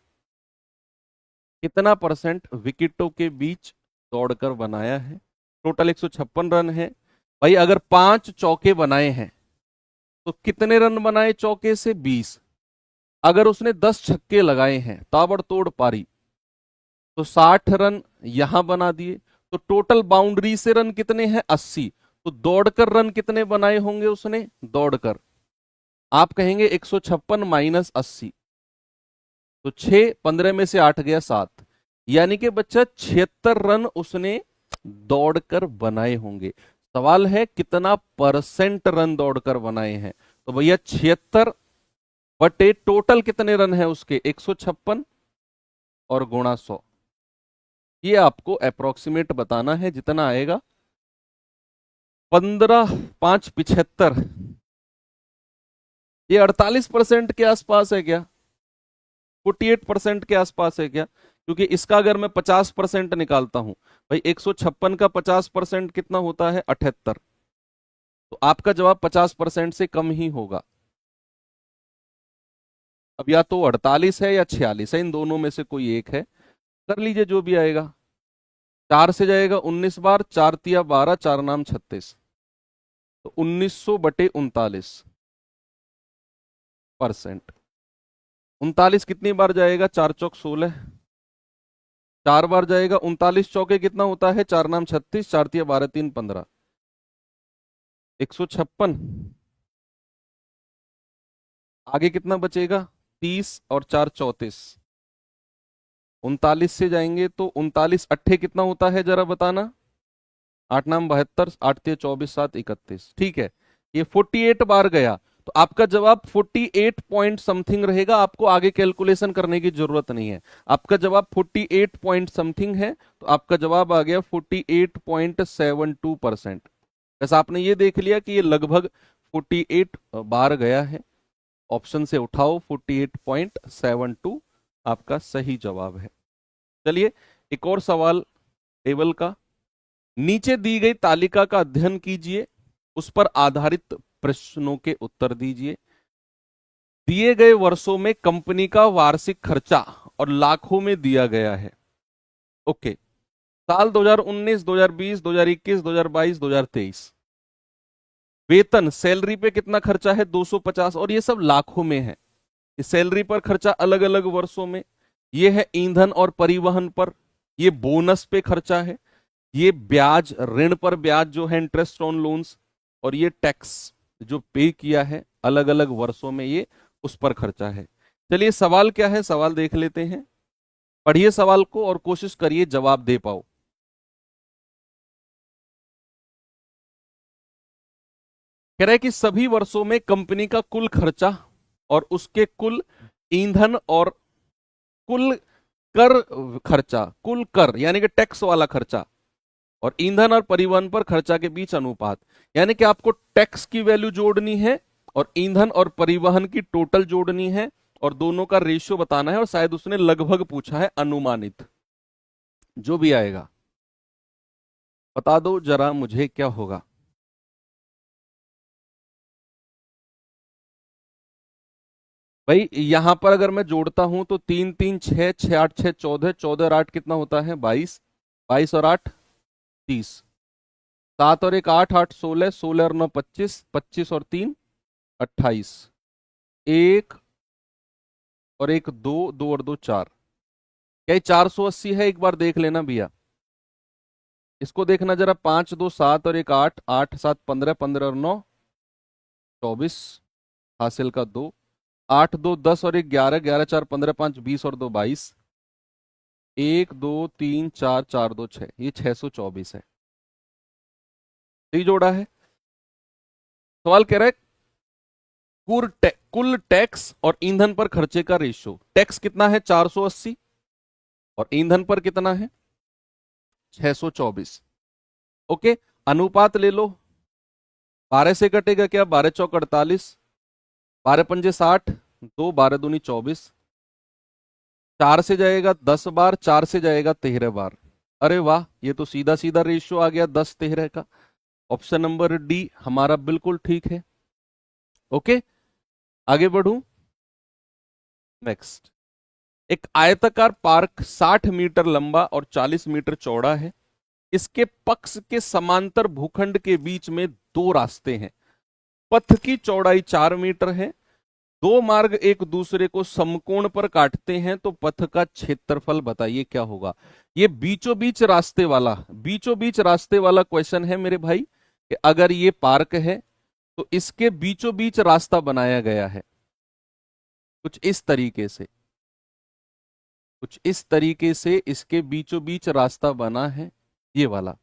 कितना परसेंट विकेटों के बीच दौड़कर बनाया है? टोटल 156 रन है भाई। अगर 5 चौके बनाए हैं तो कितने रन बनाए चौके से? 20। अगर उसने 10 छक्के लगाए हैं ताबड़तोड़ पारी, तो 60 रन यहां बना दिए। तो टोटल बाउंड्री से रन कितने हैं? 80। तो दौड़कर रन कितने बनाए होंगे उसने? दौड़कर आप कहेंगे 156 माइनस 80, तो 6, 15 में से 8 गया 7, यानी कि बच्चा 76 रन उसने दौड़कर बनाए होंगे। सवाल है कितना परसेंट रन दौड़कर बनाए हैं? तो भैया 76 बटे टोटल कितने रन है उसके? 156 और गुणा 100। ये आपको अप्रोक्सीमेट बताना है, जितना आएगा 15, 5, 75, ये 48% के आसपास है क्या? 48% के आसपास है क्या? क्योंकि इसका अगर मैं 50% निकालता हूं भाई, 156 का 50% कितना होता है? 78। तो आपका जवाब 50% से कम ही होगा। अब या तो 48 है या 46 है, इन दोनों में से कोई एक है। कर लीजिए जो भी आएगा। 4 से जाएगा 19 बार, 4 तिया 12, 4 नाम 36, तो 1900 बटे 39%। 39 कितनी बार जाएगा? 4 चौक 16, 4 बार जाएगा। 39 चौके कितना होता है? 4 नाम 36, 4 तिया 12, 3 15, 156। आगे कितना बचेगा? 30 और 4 34। 39 से जाएंगे तो 39 अट्ठे कितना होता है जरा बताना? 8 नाम 72, 8 तिया 24, 7 31। ठीक है, ये 48 बार गया, तो आपका जवाब 48 पॉइंट समथिंग रहेगा। आपको आगे कैलकुलेशन करने की जरूरत नहीं है। आपका जवाब 48 पॉइंट समथिंग है, तो आपका जवाब आ गया 48.72%। बस आपने ये देख लिया कि ये लगभग 48 बार गया है। ऑप्शन से उठाओ 48.72 आपका सही जवाब है। चलिए एक और सवाल टेबल का। नीचे दी गई तालिका का अध्ययन कीजिए, उस पर आधारित प्रश्नों के उत्तर दीजिए। दिए गए वर्षों में कंपनी का वार्षिक खर्चा और लाखों में दिया गया है। ओके, साल 2019, 2020, 2021, 2022, 2023। वेतन सैलरी पे कितना खर्चा है? 250, और ये सब लाखों में है। इस सैलरी पर खर्चा अलग अलग वर्षों में। ये है ईंधन और परिवहन पर, ये बोनस पे खर्चा है, ये ब्याज, ऋण पर ब्याज जो है इंटरेस्ट ऑन लोन्स, और ये टैक्स जो पे किया है अलग अलग वर्षों में, ये उस पर खर्चा है। चलिए सवाल क्या है, सवाल देख लेते हैं। पढ़िए सवाल को और कोशिश करिए जवाब दे पाओ। कह रहा है कि सभी वर्षों में कंपनी का कुल खर्चा और उसके कुल ईंधन और कुल कर खर्चा, कुल कर यानी कि टैक्स वाला खर्चा, और ईंधन और परिवहन पर खर्चा के बीच अनुपात। यानी कि आपको टैक्स की वैल्यू जोड़नी है और ईंधन और परिवहन की टोटल जोड़नी है, और दोनों का रेशियो बताना है। और शायद उसने लगभग पूछा है, अनुमानित। जो भी आएगा बता दो जरा मुझे क्या होगा। भाई यहां पर अगर मैं जोड़ता हूं तो 3 3 6, 6 8 6 14, 14 और 8 कितना होता है? 22, 22 और 8 30, 7 और 1 8, 8 16, 16 और 9 25, 25 और 3 28, 1 और 1 2, 2 और 2 4। क्या ये 480 है? एक बार देख लेना भैया, इसको देखना जरा। 5 2 7 और 1 8, 8 7 15, 15 और 9 24, हासिल का 2, 8 2 10 और 1 11, 11 4 15, 5 20 और 2 22, 1 2 3 4, 4 2 6, ये 624 है। सही जोड़ा है। सवाल कह रहा है कुल टैक्स और ईंधन पर खर्चे का रेशियो। टैक्स कितना है? 480, और ईंधन पर कितना है? 624। ओके, अनुपात ले लो। 12 से कटेगा क्या? 12 चौक 48, 12 पंजे 60, 2 12 दूनी 24, 4 से जाएगा 10 बार, 4 से जाएगा 13 बार। अरे वाह, ये तो सीधा सीधा रेशियो आ गया 10 13 का। ऑप्शन नंबर डी हमारा बिल्कुल ठीक है। ओके, आगे बढ़ूं। नेक्स्ट, एक आयताकार पार्क 60 मीटर लंबा और 40 मीटर चौड़ा है। इसके पक्ष के समांतर भूखंड के बीच में दो रास्ते हैं। पथ की चौड़ाई 4 मीटर है। दो मार्ग एक दूसरे को समकोण पर काटते हैं, तो पथ का क्षेत्रफल बताइए क्या होगा। ये बीचों बीच रास्ते वाला क्वेश्चन है मेरे भाई, कि अगर ये पार्क है तो इसके बीचों बीच रास्ता बनाया गया है कुछ इस तरीके से, इसके बीचों बीच रास्ता बना है ये वाला।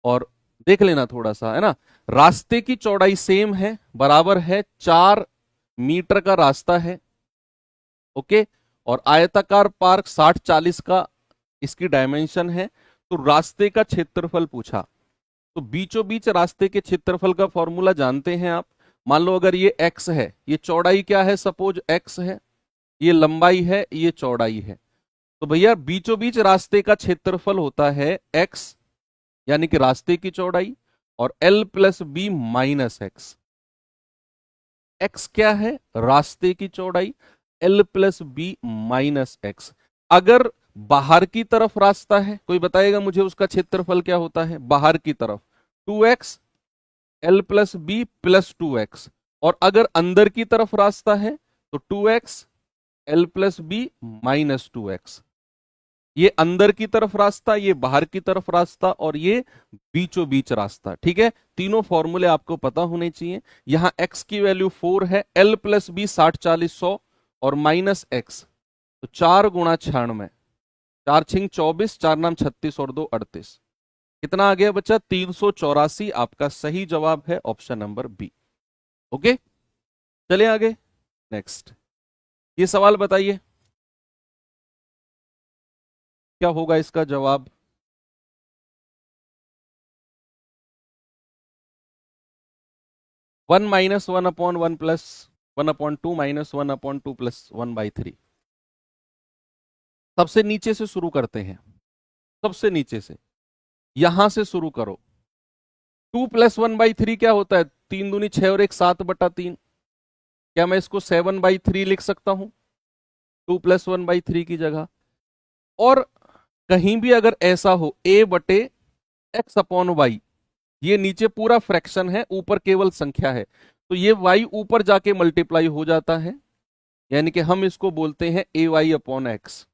और देख लेना थोड़ा सा, है ना, रास्ते की चौड़ाई सेम है, बराबर है, 4 मीटर का रास्ता है। ओके, और आयताकार पार्क 60 40 का इसकी डायमेंशन है। तो रास्ते का क्षेत्रफल पूछा, तो बीचों बीच रास्ते के क्षेत्रफल का फॉर्मूला जानते हैं आप। मान लो अगर ये x है, ये चौड़ाई क्या है, सपोज x है, ये लंबाई है, ये चौड़ाई है, तो भैया बीचों बीच रास्ते का क्षेत्रफल होता है x, यानी कि रास्ते की चौड़ाई, और l plus B minus X. x क्या है, रास्ते की चौड़ाई, l plus B minus X. अगर बाहर की तरफ रास्ता है, कोई बताएगा मुझे उसका क्षेत्रफल क्या होता है, बाहर की तरफ 2x l plus B plus 2x, और अगर अंदर की तरफ रास्ता है तो 2x l plus B minus 2x। ये अंदर की तरफ रास्ता, ये बाहर की तरफ रास्ता, और ये बीचों बीच रास्ता। ठीक है, तीनों फॉर्मूले आपको पता होने चाहिए। यहां x की वैल्यू 4 है, l प्लस बी 60 40 100 और माइनस x, तो 4 गुणा 96, 4 छिंग 24, 4 नाम 36 और 2 38। कितना आ गया बच्चा, 384। आपका सही जवाब है ऑप्शन नंबर बी। ओके, चलिए आगे। नेक्स्ट, ये सवाल बताइए क्या होगा इसका जवाब। One minus one upon one plus one upon two minus one upon two plus 1/3। सबसे नीचे से शुरू करते हैं, सबसे नीचे से, यहां से शुरू करो। 2 प्लस 1/3 क्या होता है, 3 दूनी 6 और 1 7/3। क्या मैं इसको 7/3 लिख सकता हूं 2 प्लस 1/3 की जगह। और कहीं भी अगर ऐसा हो a बटे एक्स अपॉन वाई, ये नीचे पूरा फ्रैक्शन है, ऊपर केवल संख्या है, तो ये y ऊपर जाके मल्टीप्लाई हो जाता है, यानी कि हम इसको बोलते हैं ए वाई अपॉन एक्स।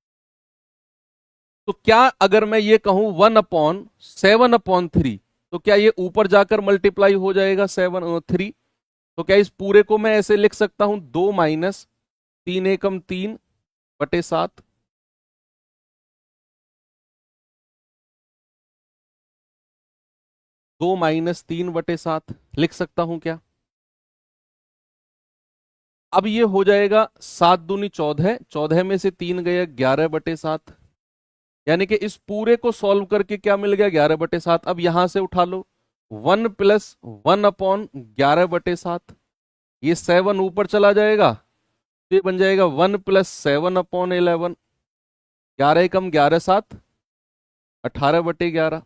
तो क्या अगर मैं ये कहूं 1/7/3, तो क्या ये ऊपर जाकर मल्टीप्लाई हो जाएगा 3? तो क्या इस पूरे को मैं ऐसे लिख सकता हूं 2 माइनस 3 एकम 3 बटे 7। 2 माइनस 3 बटे 7 लिख सकता हूं क्या। अब ये हो जाएगा 7 दूनी 14, 14 में से 3 गया 11/7, यानी कि इस पूरे को सॉल्व करके क्या मिल गया 11/7। अब यहां से उठा लो 1 प्लस 1/11/7, ये 7 ऊपर चला जाएगा, तो ये बन जाएगा 1 प्लस 7/11, 11 एकम 11 7 18/11,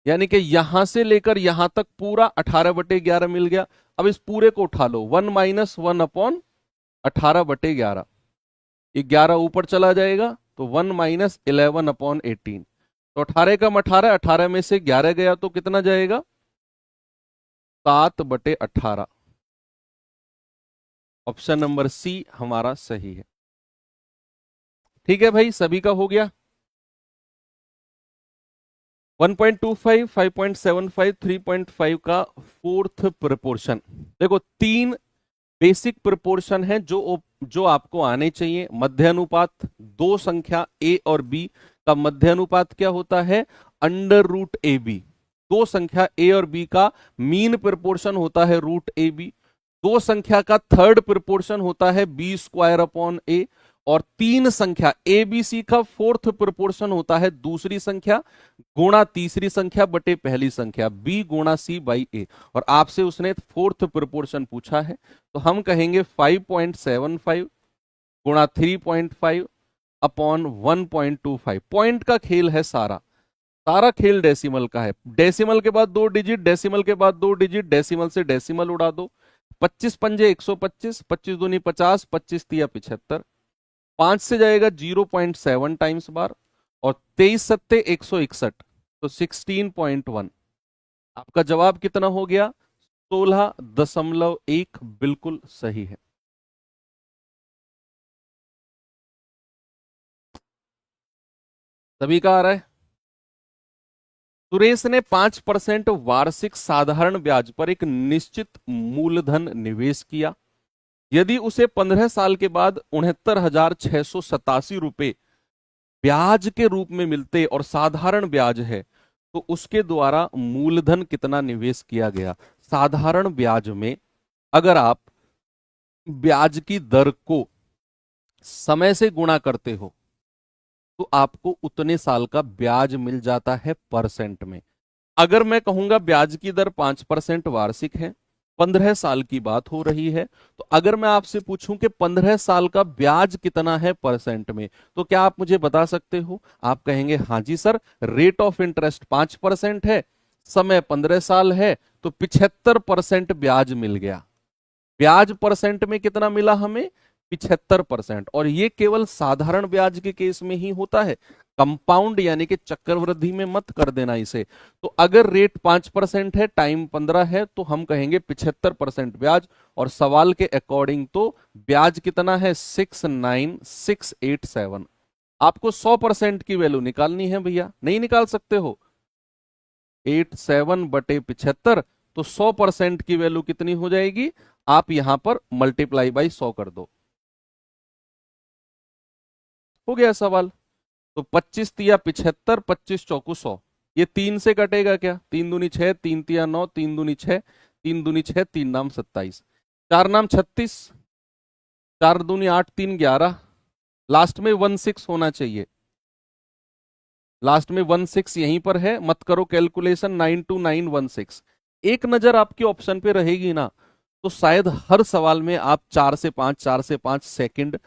यानी कि यहां से लेकर यहां तक पूरा 18/11 मिल गया। अब इस पूरे को उठा लो 1 माइनस 1/18/11, ये 11 ऊपर चला जाएगा, तो 1 माइनस 11/18, तो 18 कम 18, 18 में से 11 गया तो कितना जाएगा 7/18। ऑप्शन नंबर सी हमारा सही है। ठीक है भाई, सभी का हो गया। 1.25, 5.75, 3.5 का फोर्थ प्रोपोर्शन। देखो 3 बेसिक प्रोपोर्शन है जो आपको आने चाहिए। मध्य अनुपात, दो संख्या a और b का मध्य अनुपात क्या होता है, √ab। दो संख्या a और b का मीन प्रोपोर्शन होता है √ab। दो संख्या का थर्ड प्रोपोर्शन होता है b² अपॉन a, और तीन संख्या ए बी सी का फोर्थ प्रोपोर्शन होता है दूसरी संख्या गुणा तीसरी संख्या बटे पहली संख्या, बी गुणा सी बाई ए, और आपसे उसने फोर्थ प्रोपोर्शन पूछा है, तो हम कहेंगे 5.75 गुणा 3.5 अपॉन 1.25। पॉइंट का खेल है सारा, सारा खेल डेसिमल का है। डेसिमल के बाद 2 डिजिट, डेसिमल के बाद 2 डिजिट, डेसिमल से डेसिमल उड़ा दो। 25 पंजे 125, 25 दूनी 50, 25 तिया 75, 5 से जाएगा 0.7 टाइम्स बार, और 23 सत्ते 161, तो 16.1। आपका जवाब कितना हो गया? 16.1 बिल्कुल सही है। सभी का आ रहा है? सुरेश ने 5% वार्षिक साधारण ब्याज पर एक निश्चित मूलधन निवेश किया। यदि उसे 15 साल के बाद 69,687 रुपए ब्याज के रूप में मिलते और साधारण ब्याज है, तो उसके द्वारा मूलधन कितना निवेश किया गया? साधारण ब्याज में अगर आप ब्याज की दर को समय से गुणा करते हो तो आपको उतने साल का ब्याज मिल जाता है परसेंट में। अगर मैं कहूंगा ब्याज की दर 5% वार्षिक है, 15 साल की बात हो रही है, तो अगर मैं आपसे पूछूं कि 15 साल का ब्याज कितना है परसेंट में, तो क्या आप मुझे बता सकते हो? आप कहेंगे हाँ जी सर, रेट ऑफ इंटरेस्ट 5% है, समय 15 साल है, तो 75% ब्याज मिल गया। ब्याज परसेंट में कितना मिला हमें? 75%। और ये केवल साधारण ब्याज के केस में ही होता है, कंपाउंड यानी कि चक्रवृद्धि में मत कर देना इसे। तो अगर रेट 5% है, टाइम 15 है, तो हम कहेंगे 75% ब्याज, और सवाल के अकॉर्डिंग तो ब्याज कितना है? 69687। आपको 100% की वैल्यू निकालनी है भैया, नहीं निकाल सकते हो? 87 बटे 75, तो 100% की वैल्यू कितनी हो जाएगी? आप यहां पर मल्टीप्लाई बाई 100 कर दो, हो गया सवाल। तो 25 तिया 75, 25 चौकू 100, ये 3 से कटेगा क्या? 3 दूनी 6, 3 तिया 9, 3 दूनी 6, 3 दूनी 6, 3 नाम 27, 4 नाम 36, 4 दूनी 8, 3 11, लास्ट में 16 होना चाहिए, लास्ट में 16 यहीं पर है, मत करो कैलकुलेशन, 92916। एक नजर आपकी ऑप्शन पे रहेगी ना, तो शायद हर सवाल में आप 4 से 5, 4 से 5 सेकंड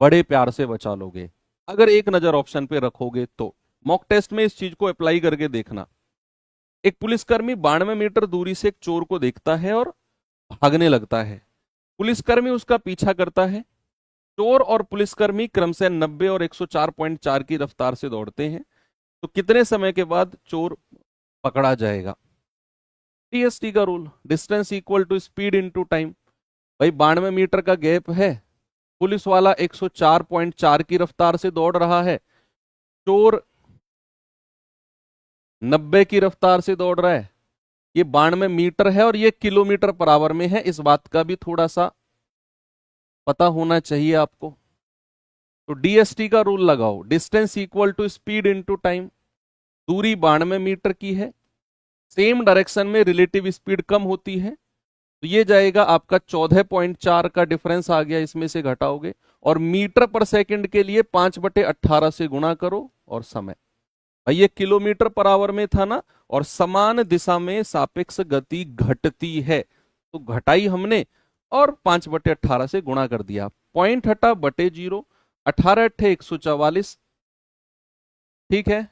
बड़े प्यार से बचा लोगे, अगर एक नजर ऑप्शन पे रखोगे तो। मॉक टेस्ट में इस चीज को अप्लाई करके देखना। एक पुलिसकर्मी 92 मीटर दूरी से एक चोर को देखता है और भागने लगता है। पुलिसकर्मी उसका पीछा करता है। चोर और पुलिसकर्मी क्रमशः 90 और 104.4 की रफ्तार से दौड़ते हैं, तो कितने समय के बाद चोर पकड़ा जाएगा? टीएसटी का rule, distance equal to speed into time. भाई 92 मीटर का गैप है, पुलिस वाला 104.4 की रफ्तार से दौड़ रहा है, चोर 90 की रफ्तार से दौड़ रहा है। ये 92 मीटर है और ये किलोमीटर पर आवर में है, इस बात का भी थोड़ा सा पता होना चाहिए आपको। तो डीएसटी का रूल लगाओ, distance equal to speed into time. दूरी 92 मीटर की है, सेम डायरेक्शन में रिलेटिव स्पीड कम होती है, तो ये जाएगा आपका 14.4 का डिफरेंस आ गया, इसमें से घटाओगे, और मीटर पर सेकंड के लिए 5/18 से गुणा करो, और समय। भाई ये किलोमीटर पर आवर में था ना, और समान दिशा में सापेक्ष गति घटती है, तो घटाई हमने और 5/18 से गुणा कर दिया, पॉइंट हटा बटे 0, 18 अट्ठे 144। ठीक है,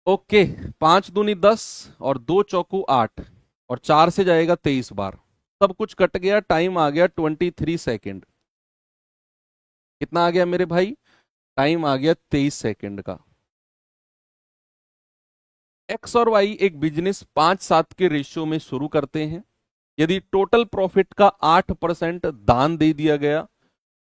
ओके। 5 दूनी 10 और 2 चौकू 8, और 4 से जाएगा 23 बार, सब कुछ कट गया, टाइम आ गया 23 सेकेंड। कितना आ गया मेरे भाई? टाइम आ गया 23 सेकेंड का। एक्स और वाई एक बिजनेस 5:7 के रेशियो में शुरू करते हैं। यदि टोटल प्रॉफिट का 8% दान दे दिया गया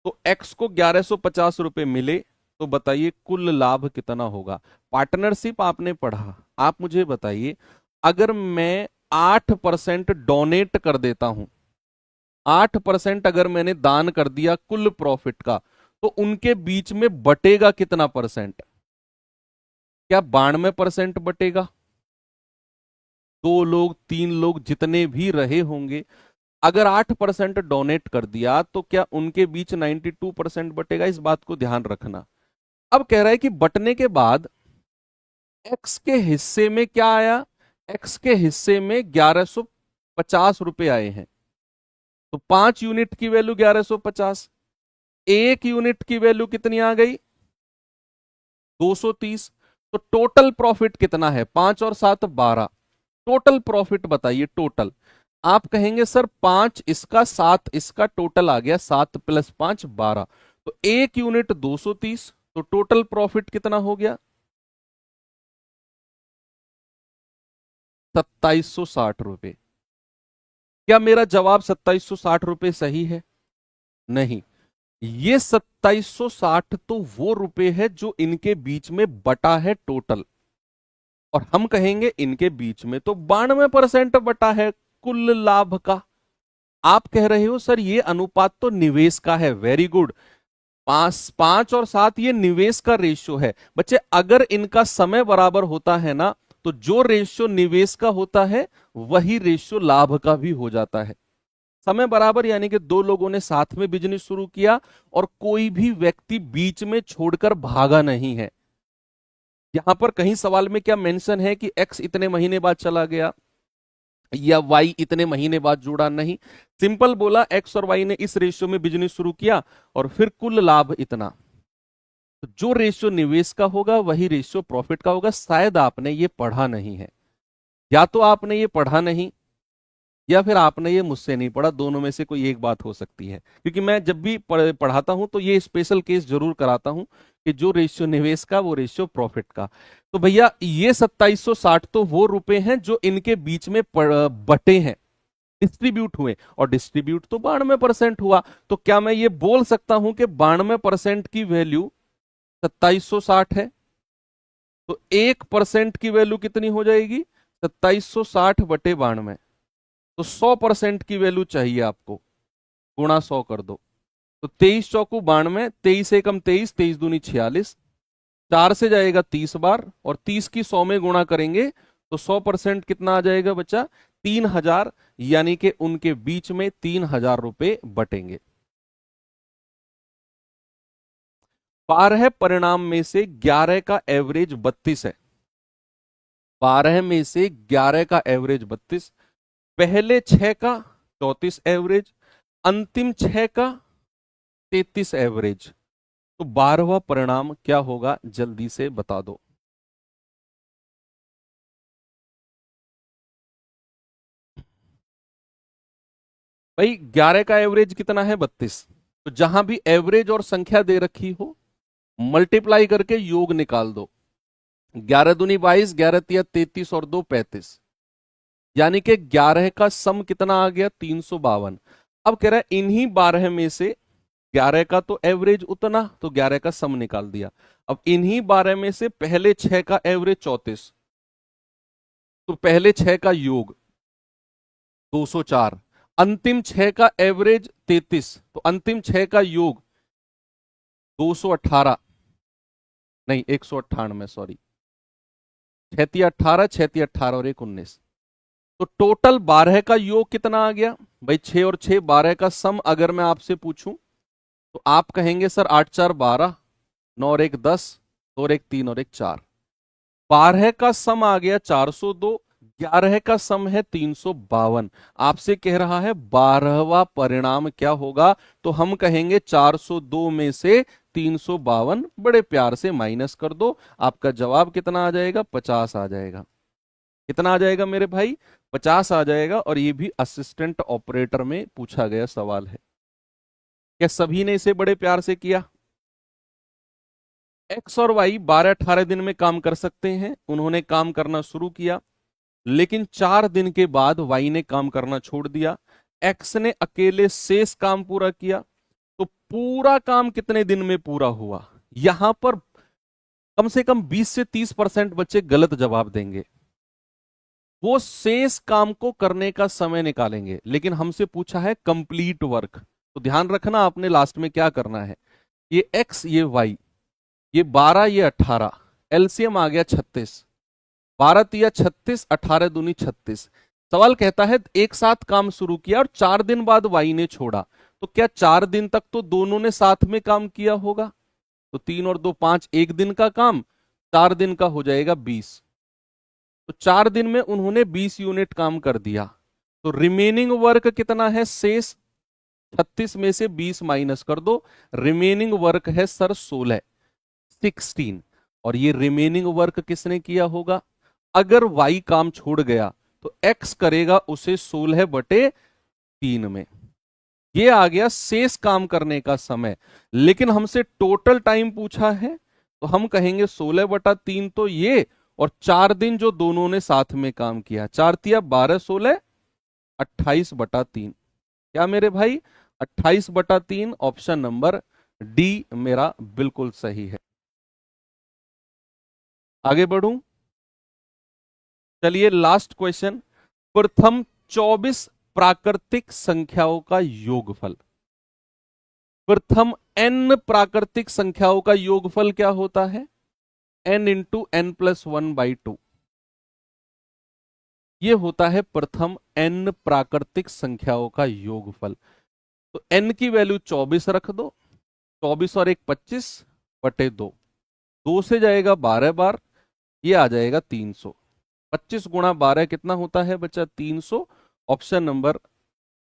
तो एक्स को 1150 रुपए मिले, तो बताइए कुल लाभ कितना होगा? पार्टनरशिप आपने पढ़ा, आप मुझे बताइए, अगर मैं 8% डोनेट कर देता हूं, 8% अगर मैंने दान कर दिया कुल प्रॉफिट का, तो उनके बीच में बटेगा कितना परसेंट? क्या 92% बटेगा? 2 लोग 3 लोग जितने भी रहे होंगे, अगर 8% डोनेट कर दिया तो क्या उनके बीच 92% बटेगा? इस बात को ध्यान रखना। अब कह रहा है कि बटने के बाद एक्स के हिस्से में क्या आया? एक्स के हिस्से में 1150 रुपए आए हैं। तो 5 यूनिट की वैल्यू 1150, 1 यूनिट की वैल्यू कितनी आ गई? 230। तो टोटल प्रॉफिट कितना है? 5 और 7 12। टोटल प्रॉफिट बताइए, टोटल। आप कहेंगे सर 5 इसका 7 इसका टोटल आ गया 7 + 5 12। तो 1 यूनिट 230, तो टोटल प्रॉफिट कितना हो गया? 2760 रुपए। क्या मेरा जवाब 2760 रुपए सही है? नहीं, ये 2760 तो वो रुपए है जो इनके बीच में बटा है टोटल, और हम कहेंगे इनके बीच में तो 92% बटा है कुल लाभ का। आप कह रहे हो सर ये अनुपात तो निवेश का है। Very good. 5 5 और 7 ये निवेश का रेशियो है। बच्चे अगर इनका समय बराबर होता है ना, तो जो रेशियो निवेश का होता है वही रेशियो लाभ का भी हो जाता है। समय बराबर यानी कि दो लोगों ने साथ में बिजनेस शुरू किया और कोई भी व्यक्ति बीच में छोड़कर भागा नहीं है। यहां पर कहीं सवाल में क्या मेंशन है कि एक्स इतने महीने बाद चला गया या वाई इतने महीने बाद जुड़ा? नहीं, सिंपल बोला एक्स और वाई ने इस रेशियो में बिजनेस शुरू किया और फिर कुल लाभ इतना। तो जो रेशियो निवेश का होगा वही रेशियो प्रॉफिट का होगा। शायद आपने ये पढ़ा नहीं है, या तो आपने ये पढ़ा नहीं या फिर आपने ये मुझसे नहीं पढ़ा, दोनों में से कोई एक बात हो सकती है। क्योंकि मैं जब भी पढ़ाता हूं तो ये स्पेशल केस जरूर कराता हूं कि जो रेशियो निवेश का वो रेशियो प्रॉफिट का। तो भैया ये 2760 तो वो रुपए हैं जो इनके बीच में बटे हैं, डिस्ट्रीब्यूट हुए, और डिस्ट्रीब्यूट तो 92% हुआ। तो क्या मैं ये बोल सकता हूं कि 92% की वैल्यू 2760 है? तो 1% की वैल्यू कितनी हो जाएगी? 2760 बटे 92। तो 100% की वैल्यू चाहिए आपको, गुणा 100 कर दो। तो 23 चौकू 92, 23 एकम 23, 23 दूनी 46, 4 से जाएगा 30 बार, और 30 की 100 में गुणा करेंगे तो 100% कितना आ जाएगा बच्चा? 3000। यानी कि उनके बीच में 3000 रुपए बटेंगे। 12 परिणाम में से 11 का एवरेज 32 है। 12 में से 11 का एवरेज 32, पहले 6 का 34 एवरेज, अंतिम 6 का 33 एवरेज। तो 12वां परिणाम क्या होगा? जल्दी से बता दो। भाई 11 का एवरेज कितना है? 32। तो जहां भी एवरेज और संख्या दे रखी हो मल्टीप्लाई करके योग निकाल दो। 11 दूनी 22, 11 तिया 33 और 2 35। यानी कि 11 का सम कितना आ गया? 352। अब कह रहा है इन्हीं 12 में से 11 का तो एवरेज उतना, तो 11 का सम निकाल दिया। अब इन्हीं 12 में से पहले 6 का एवरेज 34, तो पहले 6 का योग 204, अंतिम 6 का एवरेज 33, तो अंतिम 6 का योग 218, नहीं 198, सॉरी, 6 18, 6 18 और 1 19। तो टोटल 12 का योग कितना आ गया? भाई 6 और 6 12 का सम अगर मैं आपसे पूछूं तो आप कहेंगे सर 8 4 12, 9 और 1 10, 2 और 1 3 और 1 4। 12 का सम आ गया 402, 11 का सम है 352। आपसे कह रहा है 12वां परिणाम क्या होगा? तो हम कहेंगे 402 में से 352 बड़े प्यार से माइनस कर दो। आपका जवाब कितना आ जाएगा? 50 आ जाएगा। कितना आ जाएगा मेरे भाई? 50 आ जाएगा। और ये भी असिस्टेंट ऑपरेटर में पूछा गया सवाल है। क्या सभी ने इसे बड़े प्यार से किया? एक्स और वाई 12-18 दिन में काम कर सकते हैं। उन्होंने काम करना शुरू किया, लेकिन 4 दिन के बाद वाई ने काम करना छोड़ दिया। एक्स ने अकेले शेष काम पूरा किया। तो पूरा काम कितने दिन में पूरा हुआ? यहां पर कम से कम 20 से 30% बच्चे गलत जवाब देंगे। वो शेष काम को करने का समय निकालेंगे, लेकिन हमसे पूछा है कंप्लीट वर्क। तो ध्यान रखना आपने लास्ट में क्या करना है। ये एक्स, ये वाई, ये 12, ये 18, एलसीएम आ गया 36। 12 तिया 36, 18 दूनी 36। सवाल कहता है एक साथ काम शुरू किया और 4 दिन बाद वाई ने छोड़ा, तो क्या 4 दिन तक तो दोनों ने साथ में काम किया होगा? तो 3 और 2 5, 1 दिन का काम, 4 दिन का हो जाएगा 20। तो 4 दिन में उन्होंने 20 यूनिट काम कर दिया। तो रिमेनिंग वर्क कितना है? शेष 36 में से 20 माइनस कर दो, रिमेनिंग वर्क है सर 16। और ये रिमेनिंग वर्क किसने किया होगा? अगर वाई काम छोड़ गया तो एक्स करेगा उसे 16/3 में। ये आ गया शेष काम करने का समय। लेकिन हमसे टोटल टाइम पूछा है, तो हम कहेंगे 16/3 तो ये, और 4 दिन जो दोनों ने साथ में काम किया, 4×3 = 12, 16 28/3। क्या मेरे भाई? 28/3। ऑप्शन नंबर डी मेरा बिल्कुल सही है। आगे बढ़ूं, चलिए लास्ट क्वेश्चन। प्रथम 24 प्राकृतिक संख्याओं का योगफल। प्रथम n प्राकृतिक संख्याओं का योगफल क्या होता है? n into n+1/2। ये होता है प्रथम n प्राकृतिक संख्याओं का योगफल। तो n की वैल्यू 24 रख दो, 24 और 1 25/2, 2 से जाएगा 12 बार, ये आ जाएगा 300। 25 गुणा 12 कितना होता है बच्चा? 300। ऑप्शन नंबर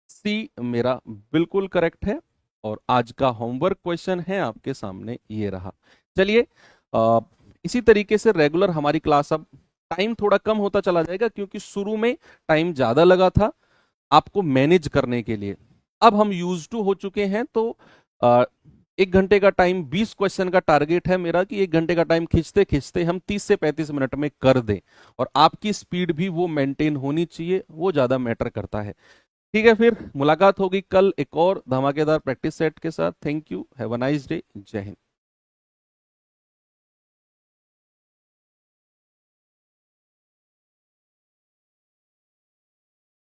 सी मेरा बिल्कुल करेक्ट है। और आज का होमवर्क क्वेश्चन है आपके सामने ये रहा। चलिए इसी तरीके से रेगुलर हमारी क्लास, अब टाइम थोड़ा कम होता चला जाएगा क्योंकि शुरू में टाइम ज्यादा लगा था आपको मैनेज करने के लिए। अब हम यूज टू हो चुके हैं, तो 1 घंटे का टाइम, 20 क्वेश्चन का टारगेट है मेरा कि 1 घंटे का टाइम खींचते खींचते हम 30 से 35 मिनट में कर दें। और आपकी स्पीड भी वो मेंटेन होनी चाहिए, वो ज्यादा मैटर करता है। ठीक है, फिर मुलाकात होगी कल एक और धमाकेदार प्रैक्टिस सेट के साथ। Thank you, have a nice day, जय हिंद।